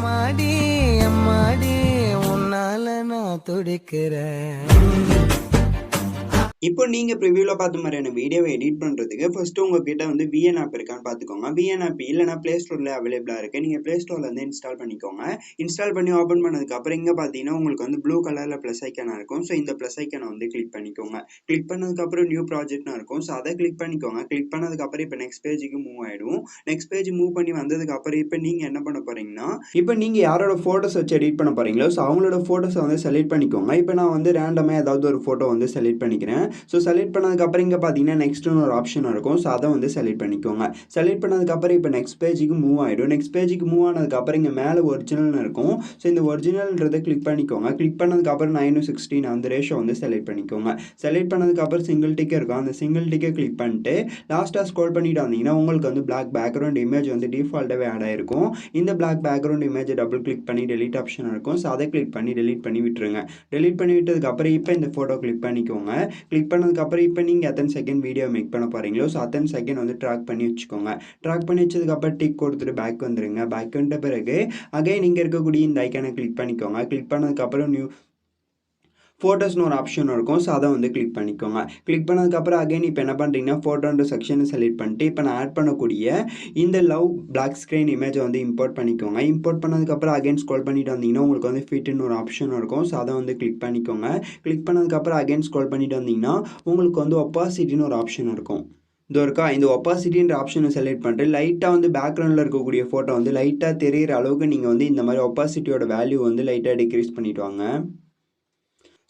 அம்மாடி அம்மாடி உன்னால நான் துடிக்கிறேன். இப்போ நீங்கள் ப்ரிவியூவில் பார்த்த மாதிரியான வீடியோவை எடிட் பண்ணுறதுக்கு ஃபஸ்ட்டு உங்ககிட்ட வந்து VN ஆப் இருக்கான்னு பார்த்துக்கோங்க. VN ஆப் இல்லைனா ப்ளே ஸ்டோரில் அவைலபிளாக இருக்குது. நீங்கள் ப்ளே ஸ்டோரில் வந்து இன்ஸ்டால் பண்ணிக்கோங்க. இன்ஸ்டால் பண்ணி ஓப்பன் பண்ணதுக்கப்புறம் இங்கே பார்த்தீங்கன்னா உங்களுக்கு வந்து ப்ளூ கலரில் ப்ளஸ் ஐக்கானாக இருக்கும். ஸோ இந்த ப்ளஸ் ஐக்கானை வந்து கிளிக் பண்ணிக்கோங்க. கிளிக் பண்ணதுக்கப்புறம் நியூ ப்ராஜெக்ட்னா இருக்கும். ஸோ அதை கிளிக் பண்ணிக்கோங்க. கிளிக் பண்ணதுக்கப்புறம் இப்போ நெக்ஸ்ட் பேஜுக்கு மூவ் ஆகிடும். நெக்ஸ்ட் பேஜ் மூவ் பண்ணி வந்ததுக்கப்புறம் இப்போ நீங்கள் என்ன பண்ண போகிறீங்கன்னா, இப்போ நீங்கள் யாரோட ஃபோட்டோஸ் வச்சு எடிட் பண்ண போகிறீங்களோ ஸோ அவங்களோட ஃபோட்டோஸை வந்து செலக்ட் பண்ணிக்கோங்க. இப்போ நான் வந்து ரேண்டமாக ஏதாவது ஒரு ஃபோட்டோ வந்து செலக்ட் பண்ணிக்கிறேன். ஸோ செலக்ட் பண்ணதுக்கப்புறம் இங்கே பார்த்தீங்கன்னா நெக்ஸ்ட்னு ஒரு ஆப்ஷன் இருக்கும். ஸோ அதை வந்து செலக்ட் பண்ணிக்கோங்க. செலக்ட் பண்ணதுக்கப்புறம் இப்போ நெக்ஸ்ட் பேஜுக்கு மூவ் ஆகிடும். நெக்ஸ்ட் பேஜுக்கு மூவ் ஆனதுக்கப்புறம் இங்கே மேலே ஒரிஜினல்னு இருக்கும். ஸோ இந்த ஒரிஜினல்ன்றதை கிளிக் பண்ணிக்கோங்க. கிளிக் பண்ணதுக்கப்புறம் 9:16 அந்த ரேஷோ வந்து செலக்ட் பண்ணிக்கோங்க. செலக்ட் பண்ணதுக்கப்புறம் சிங்கிள் டிக்கே இருக்கும். அந்த சிங்கிள் டிக்கே கிளிக் பண்ணிட்டு லாஸ்ட்டாக ஸ்க்ரோல் பண்ணிட்டு வந்தீங்கன்னா உங்களுக்கு வந்து பிளாக் பேக்ரவுண்ட் இமேஜ் வந்து டிஃபால்ட்டாகவே ஆட் ஆகிருக்கும். இந்த பிளாக் பேக்ரவுண்ட் இமேஜை டபுள் கிளிக் பண்ணி டெலிட் ஆப்ஷன் இருக்கும். ஸோ அதை கிளிக் பண்ணி டெலிட் பண்ணி விட்டுருங்க. டெலிட் பண்ணி விட்டதுக்கப்புறம் இப்போ இந்த ஃபோட்டோ கிளிக் பண்ணிக்கோங்க. கிளிக் பண்ணதுக்கப்புறம் இப்போ நீங்கள் எத்தனை செகண்ட் வீடியோ மேக் பண்ண போகிறீங்களோ ஸோ அத்தனை செகண்ட் வந்து ட்ராக் பண்ணி வச்சுக்கோங்க. ட்ராக் பண்ணி வச்சதுக்கப்புறம் டிக் கொடுத்துட்டு பேக் வந்துடுங்க. பேக் வந்துட்ட பிறகு அகைன் இங்கே இருக்கக்கூடிய இந்த ஐக்கானை கிளிக் பண்ணிக்கோங்க. கிளிக் பண்ணதுக்கப்புறம் நியூ ஃபோட்டோஸ்னு ஒரு ஆப்ஷன் இருக்கும். ஸோ அதை வந்து கிளிக் பண்ணிக்கோங்க. கிளிக் பண்ணதுக்கப்புறம் அகைன் இப்போ என்ன பண்ணுறீங்கன்னா ஃபோட்டோன்ற செக்ஷனை செலக்ட் பண்ணிட்டு இப்போ நான் ஆட் பண்ணக்கூடிய இந்த லவ் பிளாக் ஸ்க்ரீன் இமேஜை வந்து இம்போர்ட் பண்ணிக்கோங்க. இம்போர்ட் பண்ணதுக்கப்புறம் அகைன் ஸ்க்ரோல் பண்ணிட்டு வந்தீங்கன்னா உங்களுக்கு வந்து ஃபிட்னு ஒரு ஆப்ஷன் இருக்கும். ஸோ அதை வந்து கிளிக் பண்ணிக்கோங்க. கிளிக் பண்ணதுக்கப்புறம் அகைன் ஸ்க்ரோல் பண்ணிட்டு வந்தீங்கன்னா உங்களுக்கு வந்து ஒப்பாசிட்டின்னு ஒரு ஆப்ஷன் இருக்கும். இது இருக்கா, இந்த ஒப்பாசிட்டின்ற ஆப்ஷனை செலக்ட் பண்ணிட்டு லைட்டாக வந்து பேக்ரவுண்டில் இருக்கக்கூடிய ஃபோட்டோ வந்து லைட்டாக தெரிகிற அளவுக்கு நீங்கள் வந்து இந்த மாதிரி ஒப்பாசிட்டியோட வேல்யூ வந்து லைட்டாக டிக்ரீஸ் பண்ணிட்டு வாங்க.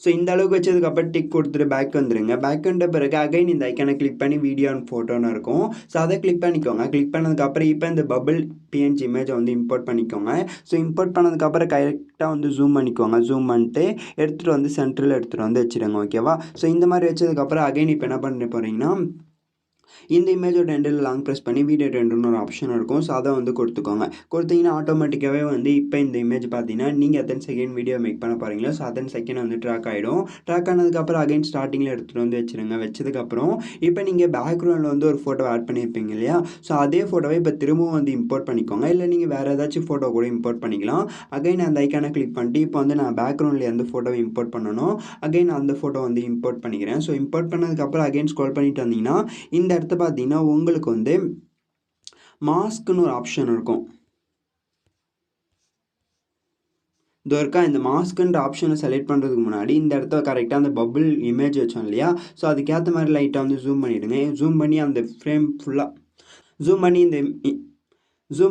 ஸோ இந்த அளவுக்கு வச்சதுக்கப்புறம் டிக் கொடுத்துட்டு பேக் வந்துடுங்க. பேக் வந்த பிறகு அகைன் இந்த ஐக்கானை கிளிக் பண்ணி வீடியோ அண்ட் ஃபோட்டோன்னு இருக்கும். ஸோ அதை கிளிக் பண்ணிக்கோங்க. கிளிக் பண்ணதுக்கப்புறம் இப்போ இந்த பபிள் PNG இமேஜை வந்து இம்போர்ட் பண்ணிக்கோங்க. ஸோ இம்போர்ட் பண்ணதுக்கப்புறம் கரெக்டாக வந்து ஜூம் பண்ணிக்கோங்க. ஜூம் பண்ணிட்டு எடுத்துகிட்டு வந்து சென்டரில் எடுத்துகிட்டு வந்து வச்சுருங்க. ஓகேவா? ஸோ இந்த மாதிரி வச்சதுக்கப்புறம் அகைன் இப்போ என்ன பண்ண போகிறீங்கன்னா இந்த இமேஜோட எண்டில் லாங் ப்ரெஸ் பண்ணி வீடியோ ட்ரெண்டுன்னு ஒரு ஆப்ஷன் இருக்கும். ஸோ அதை வந்து கொடுத்துக்கோங்க. கொடுத்தீங்கன்னா ஆட்டோமேட்டிக்காகவே வந்து இப்போ இந்த இமேஜ் பார்த்தீங்கன்னா நீங்கள் எத்தனை செகண்ட் வீடியோ மேக் பண்ண போகிறீங்களோ ஸோ அத்தனை செகண்ட் வந்து ட்ராக் ஆகிடும். ட்ராக் ஆனதுக்கப்புறம் அகைன் ஸ்டார்டிங்கில் எடுத்துகிட்டு வந்து வச்சுருங்க. வச்சதுக்கப்புறம் இப்போ நீங்கள் பேக்ரவுண்டில் வந்து ஒரு ஃபோட்டோ ஆட் பண்ணியிருப்பீங்க இல்லையா? ஸோ அதே ஃபோட்டோவை இப்போ திரும்பவும் வந்து இம்போர்ட் பண்ணிக்கோங்க. இல்லை நீங்கள் வேறு ஏதாச்சும் ஃபோட்டோ கூட இம்போர்ட் பண்ணிக்கலாம். அகைன் அந்த ஐக்கானை கிளிக் பண்ணிட்டு இப்போ வந்து நான் பேக்ரவுண்டில் எந்த ஃபோட்டோவை இம்போர்ட் பண்ணணும் அகைன் அந்த ஃபோட்டோ வந்து இம்போர்ட் பண்ணிக்கிறேன். ஸோ இம்போர்ட் பண்ணதுக்கப்புறம் அகைன் ஸ்க்ரோல் பண்ணிட்டு வந்தீங்கன்னா இந்த இடத்த பார்த்தீங்கன்னா உங்களுக்கு வந்து மாஸ்க்னு ஒரு ஆப்ஷன் இருக்கும். இது இருக்கா, இந்த மாஸ்க்குன்ற ஆப்ஷனை செலக்ட் பண்ணுறதுக்கு முன்னாடி இந்த இடத்த கரெக்டாக அந்த பபிள் இமேஜ் வச்சோம் இல்லையா? ஸோ அதுக்கேற்ற மாதிரி லைட்டாக வந்து ஜூம் பண்ணிவிடுங்க. ஜூம் பண்ணி அந்த ஃப்ரேம் ஃபுல்லாக ஜூம்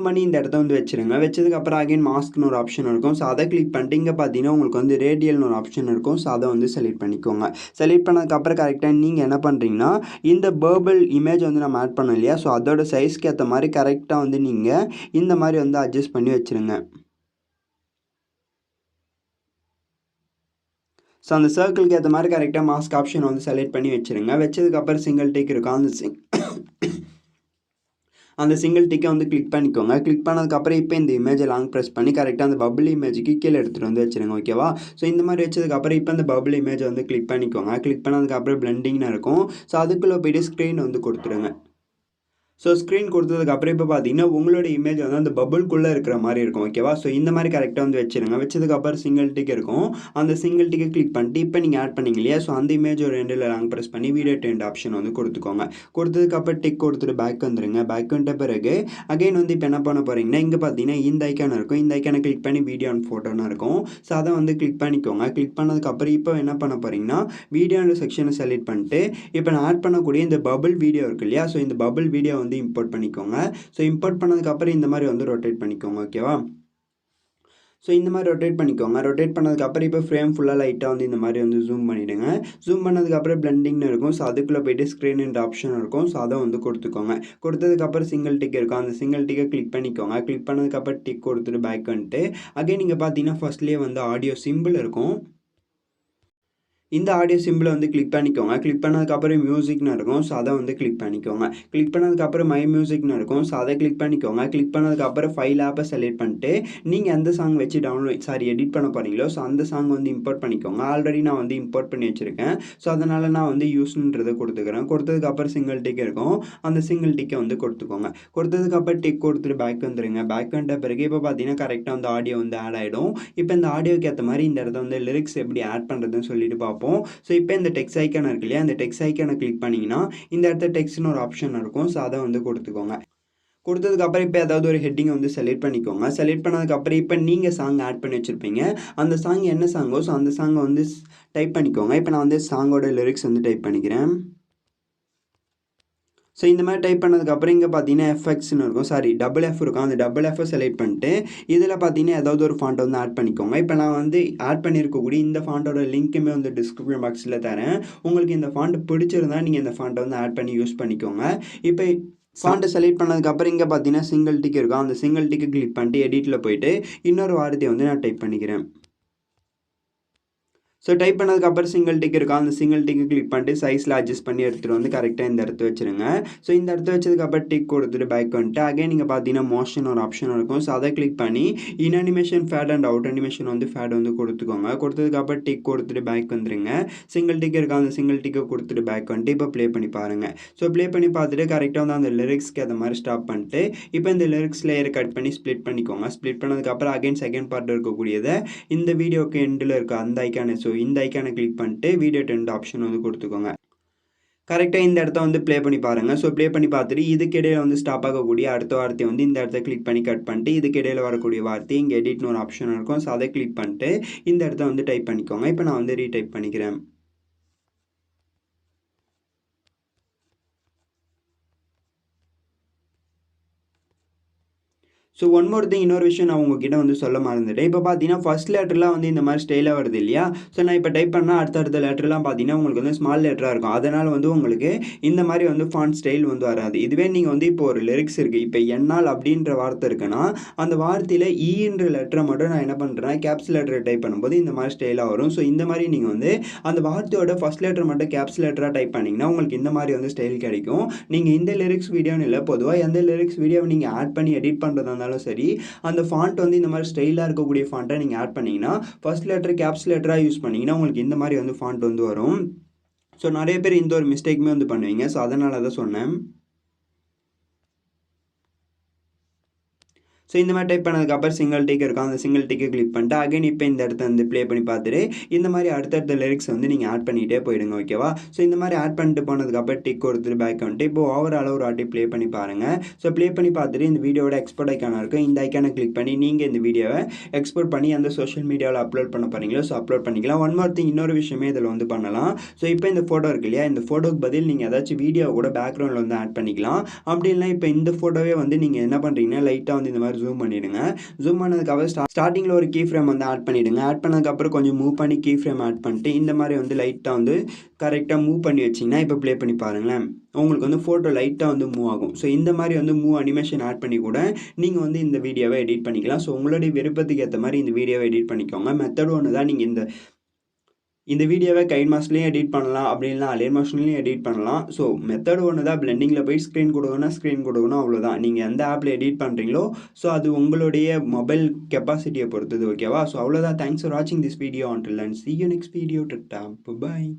பண்ணி இந்த இடத்த வந்து வச்சுருங்க. வச்சதுக்கப்புறம் அகைன் மாஸ்க்னு ஒரு ஆப்ஷன் இருக்கும். ஸோ அதை கிளிக் பண்ணிட்டு இங்கே பார்த்தீங்கன்னா உங்களுக்கு வந்து ரேடியல்னு ஒரு ஆப்ஷன் இருக்கும். ஸோ அதை வந்து செலக்ட் பண்ணிக்கோங்க. செலக்ட் பண்ணதுக்கப்புறம் கரெக்டாக நீங்கள் என்ன பண்ணுறீங்கன்னா இந்த பர்பிள் இமேஜ் வந்து நம்ம ஆட் பண்ணோம் இல்லையா? ஸோ அதோட சைஸ்க்கு ஏற்ற மாதிரி கரெக்டாக வந்து நீங்கள் இந்த மாதிரி வந்து அட்ஜஸ்ட் பண்ணி வச்சுருங்க. ஸோ அந்த சர்க்கிளுக்கு ஏற்ற மாதிரி கரெக்டாக மாஸ்க் ஆப்ஷன் வந்து செலக்ட் பண்ணி வச்சுருங்க. வச்சதுக்கப்புறம் சிங்கிள் டிக் இருக்கும். அந்த சிங்கிள் டிக்கை வந்து கிளிக் பண்ணிக்கோங்க. கிளிக் பண்ணதுக்கப்புறம் இப்போ இந்த இமேஜை லாங் ப்ரெஸ் பண்ணி கரெக்டாக அந்த பபிள் இமேஜுக்கு கீழே எடுத்துகிட்டு வந்து வச்சுருங்க. ஓகேவா? ஸோ இந்த மாதிரி வச்சதுக்கப்புறம் இப்போ அந்த பபிள் இமேஜை வந்து கிளிக் பண்ணிக்கோங்க. கிளிக் பண்ணதுக்கப்புறம் பிளெண்டிங்னு இருக்கும். ஸோ அதுக்குள்ளே போய்ட்டு ஸ்க்ரீன் வந்து கொடுத்துருங்க. ஸோ ஸ்க்ரீன் கொடுத்ததுக்கப்புறம் இப்போ பார்த்தீங்கன்னா உங்களோட இமேஜ் வந்து அந்த பபுள்குள்ளே இருக்கிற மாதிரி இருக்கும். ஓகேவா? ஸோ இந்த மாதிரி கரெக்டாக வந்து வச்சுருங்க. வச்சதுக்கப்புறம் சிங்கிள் டிக் இருக்கும். அந்த சிங்கிள் டிக்கை கிளிக் பண்ணிட்டு இப்போ நீங்கள் ஆட் பண்ணிங்க இல்லையா? ஸோ அந்த இமேஜோட எண்டில் லாங் ப்ரெஸ் பண்ணி வீடியோ ட்ரெண்ட் ஆப்ஷன் வந்து கொடுத்துக்கோங்க. கொடுத்ததுக்கப்புறம் டிக் கொடுத்துட்டு பேக் வந்துடுங்க. பேக் வந்துட்ட பிறகு அகைன் வந்து இப்போ என்ன பண்ண போகிறீங்கன்னா இங்கே பார்த்தீங்கன்னா இந்த ஐக்கான் இருக்கும். இந்த ஐக்கானை கிளிக் பண்ணி வீடியோ அண்ட் ஃபோட்டோன்னு இருக்கும். ஸோ அதை வந்து கிளிக் பண்ணிக்கோங்க. கிளிக் பண்ணதுக்கப்புறம் இப்போ என்ன பண்ண போகிறீங்கன்னா வீடியோன்ற செக்ஷனை செலக்ட் பண்ணிட்டு இப்போ நான் ஆட் பண்ணக்கூடிய இந்த பபுள் வீடியோ இருக்குது இல்லையா? ஸோ இந்த பபுள் வீடியோ வந்து இம்போர்ட் பண்ணிக்கோங்க. ஸோ இம்போர்ட் பண்ணதுக்கப்புறம் இந்த மாதிரி வந்து ரொட்டேட் பண்ணிக்கோங்க. ஓகேவா? ஸோ இந்த மாதிரி ரொட்டேட் பண்ணிக்கோங்க. ரொட்டேட் பண்ணதுக்கப்புறம் இப்போ ஃப்ரேம் ஃபுல்லாக லைட்டாக வந்து இந்த மாதிரி வந்து ஜூம் பண்ணிவிடுங்க. ஜூம் பண்ணதுக்கப்புறம் பிளெண்டிங்னு இருக்கும். ஸோ அதுக்குள்ளே போய்ட்டு ஸ்க்ரீன்ன்ற ஆப்ஷன் இருக்கும். ஸோ அதை வந்து கொடுத்துக்கோங்க. கொடுத்ததுக்கப்புறம் சிங்கிள் டிக் இருக்கும். அந்த சிங்கிள் டிக்கை கிளிக் பண்ணிக்கோங்க. கிளிக் பண்ணதுக்கப்புறம் டிக் கொடுத்துட்டு பேக் வந்துட்டு அகைன் நீங்கள் பார்த்தீங்கன்னா ஃபர்ஸ்ட்லேயே வந்து ஆடியோ சிம்பிள் இருக்கும். இந்த ஆடியோ சிம்பிளை வந்து கிளிக் பண்ணிக்கோங்க. கிளிக் பண்ணதுக்கப்புறம் மியூசிக்னு இருக்கும். ஸோ அதை வந்து கிளிக் பண்ணிக்கோங்க. கிளிக் பண்ணதுக்கப்புறம் மை மியூசிக்னு இருக்கும். ஸோ அதை கிளிக் பண்ணிக்கோங்க. கிளிக் பண்ணதுக்கப்புறம் ஃபைல் ஆப்பை செலக்ட் பண்ணிட்டு நீங்கள் எந்த சாங் வச்சு எடிட் பண்ண போகிறீங்களோ ஸோ அந்த சாங் வந்து இம்போர்ட் பண்ணிக்கோங்க. ஆல்ரெடி நான் வந்து இம்போர்ட் பண்ணி வச்சுருக்கேன். ஸோ அதனால் நான் வந்து யூஸ்ன்றதை கொடுத்துக்கிறேன். கொடுத்ததுக்கப்புறம் சிங்கிள் டிக் இருக்கும். அந்த சிங்கிள் டிக்கை வந்து கொடுத்துக்கோங்க. கொடுத்ததுக்கப்புறம் டிக் கொடுத்துட்டு பேக் வந்துடுங்க. பேக் வந்துட்ட பிறகு இப்போ பார்த்தீங்கன்னா கரெக்டாக அந்த ஆடியோ வந்து ஆட் ஆகிடும். இப்போ இந்த ஆடியோக்கு ஏற்ற மாதிரி இந்த இடத்த வந்து லிரிக்ஸ் எப்படி ஆட் பண்ணுறதுன்னு சொல்லிட்டு பார்ப்போம். ஸோ இப்போ இந்த டெக்ஸ்ட் ஐக்கான் இருக்கு இல்லையா, அந்த டெக்ஸ்ட் ஐக்கானை கிளிக் பண்ணிங்கன்னா இந்த இடத்துல டெக்ஸ்ட்னு ஒரு ஆப்ஷன் இருக்கும். ஸோ அதை வந்து கொடுத்துக்கோங்க. கொடுத்ததுக்கப்புறம் இப்போ ஏதாவது ஒரு ஹெட்டிங்கை வந்து செலக்ட் பண்ணிக்கோங்க. செலக்ட் பண்ணதுக்கப்புறம் இப்போ நீங்கள் சாங் ஆட் பண்ணி வச்சுருப்பீங்க. அந்த சாங் என்ன சாங்கோ ஸோ அந்த சாங்கை வந்து டைப் பண்ணிக்கோங்க. இப்போ நான் வந்து சாங்கோட லிரிக்ஸ் வந்து டைப் பண்ணிக்கிறேன். ஸோ இந்த மாதிரி டைப் பண்ணதுக்கப்புறம் இங்கே பார்த்தீங்கன்னா எஃப்எக்ஸ்னு இருக்கும், டபுள் எஃப் இருக்கும். அந்த டபுள் எஃப்பை செலக்ட் பண்ணிட்டு இதில் பார்த்தீங்கன்னா ஏதாவது ஒரு ஃபாண்ட்டை வந்து ஆட் பண்ணிக்கோங்க. இப்போ நான் வந்து ஆட் பண்ணியிருக்கக்கூடிய இந்த ஃபாண்ட்டோட லிங்க்குமே வந்து டிஸ்கிரிப்ஷன் பாக்ஸில் தரேன். உங்களுக்கு இந்த ஃபாண்ட் பிடிச்சிருந்தா நீங்கள் இந்த ஃபாண்ட்டை வந்து ஆட் பண்ணி யூஸ் பண்ணிக்கோங்க. இப்போ ஃபாண்ட்டை செலக்ட் பண்ணதுக்கப்புறம் இங்கே பார்த்தீங்கன்னா சிங்கிள் டிக் இருக்கும். அந்த சிங்கிள் டிக்கை கிளிக் பண்ணிட்டு எடிட்டில் போயிட்டு இன்னொரு வார்த்தையை வந்து நான் டைப் பண்ணிக்கிறேன். ஸோ டைப் பண்ணதுக்கப்புறம் சிங்கிள் டிக் இருக்கும். அந்த சிங்கிள் டிக்கை கிளிக் பண்ணிட்டு சைஸில் அட்ஜஸ்ட் பண்ணி எடுத்துகிட்டு வந்து கரெக்டாக இந்த இடத்த வச்சுருங்க. ஸோ இந்த இடத்த வச்சதுக்கப்புறம் டிக் கொடுத்துட்டு பேக் வந்துட்டு அகைன் நீங்கள் பார்த்தீங்கன்னா மோஷன் ஒரு ஆப்ஷன் இருக்கும். ஸோ அதை கிளிக் பண்ணி in animation fade and out animation வந்து ஃபேட் வந்து கொடுத்துக்கோங்க. கொடுத்ததுக்கப்புறம் டிக் கொடுத்துட்டு பேக் வந்துடுங்க. சிங்கிள் டிக் இருக்கா, அந்த சிங்கிள் டிக்கை கொடுத்துட்டு பேக் வந்துட்டு இப்போ ப்ளே பண்ணி பாருங்கள். ஸோ ப்ளே பண்ணி பார்த்துட்டு கரெக்டாக வந்து அந்த லிரிக்ஸ்க்கு அந்த மாதிரி ஸ்டாப் பண்ணிட்டு இப்போ இந்த லிரிக்ஸ் லேயரை கட் பண்ணி ஸ்ப்ளிட் பண்ணிக்கோங்க. ஸ்ப்ளிட் பண்ணதுக்கப்புறம் அகைன் செகண்ட் பார்ட் இருக்கக்கூடியதை இந்த வீடியோக்கு எண்டில் இருக்க அந்த ஐக்கானை இந்த ஐக்கானை கிளிக் பண்ணிட்டு வீடியோ டென்ட் ஆப்ஷன் வந்து கொடுத்துக்கோங்க. கரெக்டாக இந்த இடத்த வந்து ப்ளே பண்ணி பாருங்கள். ஸோ ப்ளே பண்ணி பார்த்துட்டு இதுக்கு இடையில வந்து ஸ்டாப் ஆகக்கூடிய அடுத்த வார்த்தையை வந்து இந்த இடத்த கிளிக் பண்ணி கட் பண்ணிட்டு இதுக்கு இடையில வரக்கூடிய வார்த்தை இங்கே எடிட்னு ஒரு ஆப்ஷன் இருக்கும். ஸோ அதை கிளிக் பண்ணிட்டு இந்த இடத்த வந்து டைப் பண்ணிக்கோங்க. இப்போ நான் வந்து ரீடைப் பண்ணிக்கிறேன். ஸோ ஒன் மோர் திங், இன்னொரு விஷயம் நான் உங்ககிட்ட வந்து சொல்ல மறந்துட்டேன். இப்போ பார்த்தீங்கன்னா ஃபர்ஸ்ட் லெட்டர்லாம் வந்து இந்த மாதிரி ஸ்டைலாக வருது இல்லையா. ஸோ நான் இப்போ டைப் பண்ணால் அடுத்தடுத்த லெட்டர்லாம் பார்த்தீங்கன்னா உங்களுக்கு வந்து ஸ்மால் லெட்டராக இருக்கும். அதனால் வந்து உங்களுக்கு இந்த மாதிரி வந்து ஃபாண்ட் ஸ்டைல் வந்து வராது. இதுவே நீங்கள் வந்து இப்போ ஒரு லிரிக்ஸ் இருக்குது, இப்போ என்னால் அப்படின்ற வார்த்தை இருக்குன்னா அந்த வார்த்தையில் ஈன்ற லெட்டரை மட்டும் நான் என்ன பண்ணுறேன்னா கேப்ஸ் லெட்டரை டைப் பண்ணும்போது இந்த மாதிரி ஸ்டைலாக வரும். ஸோ இந்த மாதிரி நீங்கள் வந்து அந்த வார்த்தையோட ஃபர்ஸ்ட் லெட்டர் மட்டும் கேப்ஸ் லெட்டராக டைப் பண்ணிங்கன்னா உங்களுக்கு இந்த மாதிரி வந்து ஸ்டைல் கிடைக்கும். நீங்கள் இந்த லிரிக்ஸ் வீடியோன்னு இல்லை, பொதுவாக எந்த லிரிக்ஸ் வீடியோவை நீங்கள் ஆட் பண்ணி எடிட் பண்ணுறதா சரி, அந்த ஃபாண்ட் வந்து இந்த மாதிரி ஸ்டைலாக இருக்கக்கூடிய ஃபாண்ட்டை நீங்கள் ஆட் பண்ணிங்கன்னா ஃபர்ஸ்ட் லெட்டர் கேப்ஸ் லெட்டராக யூஸ் பண்ணிங்கன்னா உங்களுக்கு இந்த மாதிரி வந்து ஃபாண்ட் வந்து வரும். ஸோ நிறைய பேர் இந்த ஒரு மிஸ்டேக்குமே வந்து பண்ணுவீங்க. ஸோ அதனால தான் சொன்னேன். ஸோ இந்த மாதிரி டைப் பண்ணதுக்கப்புறம் சிங்கிள் டிக் இருக்கும். அந்த சிங்கிள் டிக்கை கிளிக் பண்ணிட்டு அகைன் இப்போ இந்த இடத்த வந்து ப்ளே பண்ணி பார்த்துட்டு இந்த மாதிரி அடுத்தடுத்த லிரிக்ஸ் வந்து நீங்கள் ஆட் பண்ணிகிட்டே போயிடுங்க. ஓகேவா. ஸோ இந்த மாதிரி ஆட் பண்ணிட்டு போனதுக்கப்புறம் டிக் கொடுத்துட்டு பேக் வந்துட்டு இப்போ ஓவரால் ஒரு வாட்டி ப்ளே பண்ணி பாருங்கள். ஸோ ப்ளே பண்ணி பார்த்துட்டு இந்த வீடியோட எக்ஸ்போர்ட் ஐக்கான இருக்கும். இந்த ஐக்கானை கிளிக் பண்ணி நீங்கள் இந்த வீடியோவை எக்ஸ்போர்ட் பண்ணி அந்த சோஷியல் மீடியாவில் அப்லோட் பண்ண போகிறீங்களோ ஸோ அப்லோட் பண்ணிக்கலாம். ஒன் மோர் திங், இன்னொரு விஷயமே இதில் வந்து பண்ணலாம். ஸோ இப்போ இந்த ஃபோட்டோ இருக்கு இல்லையா, இந்த ஃபோட்டோக்கு பதில் நீங்கள் ஏதாச்சும் வீடியோ கூட பேக்ரவுண்டில் வந்து ஆட் பண்ணிக்கலாம். அப்படி இல்லைனா இப்போ இந்த ஃபோட்டோவே வந்து நீங்கள் என்ன பண்ணுறீங்கன்னா லைட்டாக வந்து இந்த மாதிரி ஜூம் பண்ணிவிடுங்க. ஜூம் பண்ணதுக்கப்புறம் ஸ்டார்டிங்கில் ஒரு கீ ஃப்ரேம் வந்து ஆட் பண்ணிவிடுங்க. ஆட் பண்ணதுக்கப்புறம் கொஞ்சம் மூவ் பண்ணி கீ ஃப்ரேம் ஆட் பண்ணிட்டு இந்த மாதிரி வந்து லைட்டாக வந்து கரெக்டாக மூவ் பண்ணி வச்சிங்கன்னா இப்போ ப்ளே பண்ணி பாருங்களேன், உங்களுக்கு வந்து ஃபோட்டோ லைட்டாக வந்து மூவ் ஆகும். ஸோ இந்த மாதிரி வந்து மூவ் அனிமேஷன் ஆட் பண்ணி கூட நீங்கள் வந்து இந்த வீடியோவை எடிட் பண்ணிக்கலாம். ஸோ உங்களுடைய விருப்பத்துக்கு ஏற்ற மாதிரி இந்த வீடியோவை எடிட் பண்ணிக்கோங்க. மெத்தட் ஒன்று தான். நீங்கள் இந்த வீடியோவை கைன் மாஸ்ட்லேயும் எடிட் பண்ணலாம், அப்படின்னா அலைன் மாஸ்ட்லேயும் எடிட் பண்ணலாம். ஸோ மெத்தட் ஒன்று தான். பிளெண்டிங்கில் போய் ஸ்க்ரீன் கொடுக்கணும் அவ்வளோதான். நீங்கள் எந்த ஆப்பில் எடிட் பண்ணுறீங்களோ ஸோ அது உங்களுடைய மொபைல் கெப்பாசிட்டியை பொறுத்தது. ஓகேவா. ஸோ அவ்வளோதான். தேங்க்ஸ் ஃபார் வாட்சிங் this video. until then see you next video. Bye.